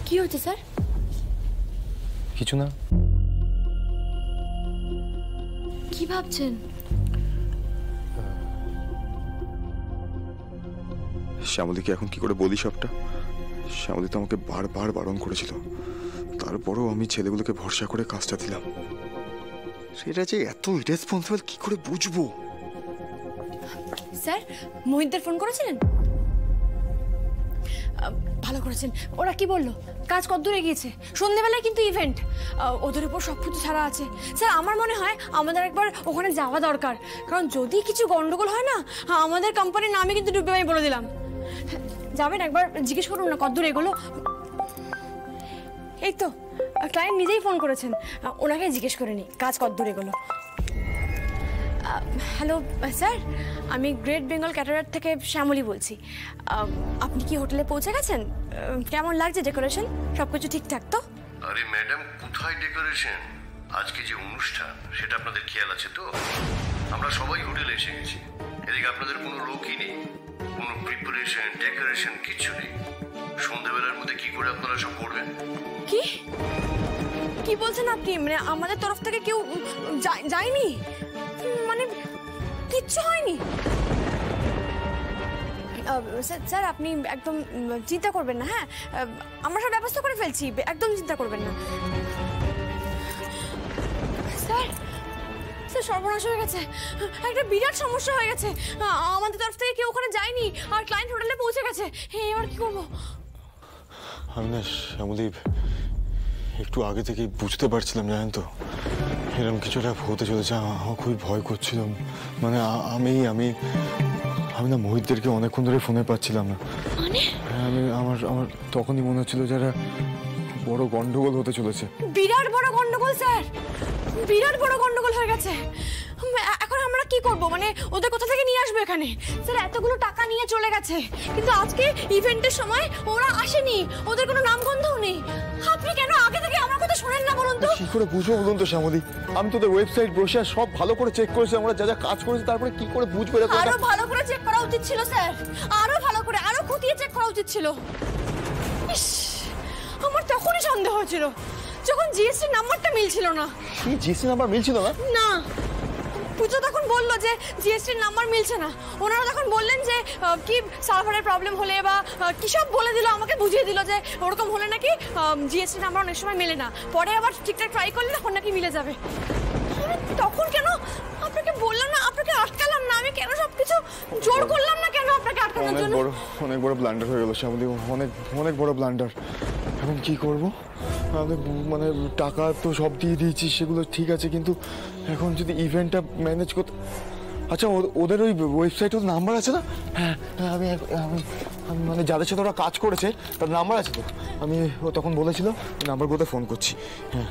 কি হচ্ছে স্যার? কিছু না। কি ভাবছেন? শ্যামলীকে এখন কি করে বলি সবটা? শ্যামলী তো আমাকে বারবার বারণ করেছিল, তারপরও আমি ছেলেগুলোকে ভরসা করে কাজটা দিলাম। সেটা যে এত ইরেসপন্সিবল কি করে বুঝবো? স্যার, মোহিতদের ফোন করেছিলেন? ভালো করেছেন। ওরা কি বললো? কাজ কতদূর এগিয়েছে? সন্ধ্যেবেলায় কিন্তু ইভেন্ট, ওদের উপর সবকিছু ছাড়া আছে। স্যার, আমার মনে হয় আমাদের একবার ওখানে যাওয়া দরকার, কারণ যদি কিছু গন্ডগোল হয় না, আমাদের কোম্পানির নামে কিন্তু ডুবে আমি বলে দিলাম। যাবেন একবার জিজ্ঞেস করুন না কতদূর এগোলো। এই তো ক্লায়েন্ট নিজেই ফোন করেছেন, ওনাকে জিজ্ঞেস করে নি কাজ কতদূর এগোলো। হ্যালো স্যার, আমি গ্রেট বেঙ্গল ক্যাটারার থেকে শ্যামলী বলছি। আপনি কি হোটেলে পৌঁছে গেছেন? কেমন লাগছে ডেকোরেশন? সবকিছু ঠিকঠাক তো? আরে ম্যাডাম, কোথায় ডেকোরেশন? আজকে যে অনুষ্ঠান সেটা আপনাদের খেয়াল আছে তো? আমরা সবাই হোটেলে এসে গেছি। এদিকে আপনাদের কোনো লোকই নেই, কোনো প্রিপারেশন ডেকোরেশন কিচ্ছু নেই। সন্ধ্যাবেলার মধ্যে কি করে আপনারা সব করবেন? কি কি বলছেন আপনি? মানে আমাদের তরফ থেকে কেউ যায়নি? মানে কিচ্ছু হয়নি? স্যার, আপনি একদম চিন্তা করবেন না। হ্যাঁ, আমরা সব ব্যবস্থা করে ফেলছি, একদম চিন্তা করবেন না। স্যার, সর্বনাশ হয়ে গেছে, একটা বিরাট সমস্যা হয়ে গেছে। আমাদের তরফ থেকে কেউ ওখানে যায়নি, আর ক্লায়েন্ট হোটেলে পৌঁছে গেছে। এবার কি করবো? আমি না শ্যামলী একটু আগে থেকেই বুঝতে পারছিলাম, জানেন তো, এরকম কিছু একটা হতে চলেছে। আমার খুবই ভয় করছিলাম। মানে আমি আমি আমি না মোহিতদেরকে অনেকক্ষণ ধরে ফোনে পাচ্ছিলাম না। আমার তখনই মনে হচ্ছিল যারা বড় গন্ডগোল হতে চলেছে। বিরাট বড় গন্ডগোল স্যার, বিরাট বড় গন্ডগোল হয়ে গেছে। এখন আমরা কি করব? মানে ওদের কোথা থেকে নিয়ে আসবো এখানে? স্যার, এতগুলো টাকা নিয়ে চলে গেছে, কিন্তু আজকে ইভেন্টের সময় ওরা আসেনি, ওদের কোনো নামগন্ধও নেই। আপনি কেন আগে থেকে আমার কথা শোনেন না বলুন তো? কি করে বুঝবো বলুন তো শ্যামলী? আমি তোদের ওয়েবসাইট ব্রোশার সব ভালো করে চেক করেছি, আমরা যা যা কাজ করেছি, তারপরে কি করে বুঝবো? আরো ভালো করে চেক করা উচিত ছিল স্যার, আরো ভালো করে, আরো খতিয়ে চেক করা উচিত ছিল। আমার তখনই সন্দেহ হয়েছিল যখন জিএসটি নাম্বারটা মিলছিল না। কি জিএসটি নাম্বার মিলছিল না? না, পুজো তখন বললো যে জিএসটির নাম্বার মিলছে না। ওনারা তখন বললেন যে কি সার্ভারের প্রবলেম হলে বা কি সব বলে দিল, আমাকে বুঝিয়ে দিল যে ওরকম হলে নাকি জিএসটির নাম্বার অনেক সময় মেলে না, পরে আবার ঠিকঠাক ট্রাই করলে তখন নাকি মিলে যাবে। তখন কেন আপনাকে বললাম না, আপনাকে আটকালাম না? আমি কেন সবকিছু জোর করলাম না কেন আপনাকে আটকানোর জন্য? অনেক বড় ব্লান্ডার হয়ে গেল শ্যামলী, অনেক বড় ব্লান্ডার। এখন কি করবো? মানে টাকা তো সব দিয়ে দিয়েছি, সেগুলো ঠিক আছে, কিন্তু এখন যদি ইভেন্টটা ম্যানেজ করতে... আচ্ছা, ওদের ওই ওয়েবসাইটে নাম্বার আছে না? হ্যাঁ, আমি মানে যাদের সাথে ওরা কাজ করেছে তার নাম্বার আছে তো। আমি ও তখন বলেছিল নাম্বারগুলোতে ফোন করছি। হ্যাঁ,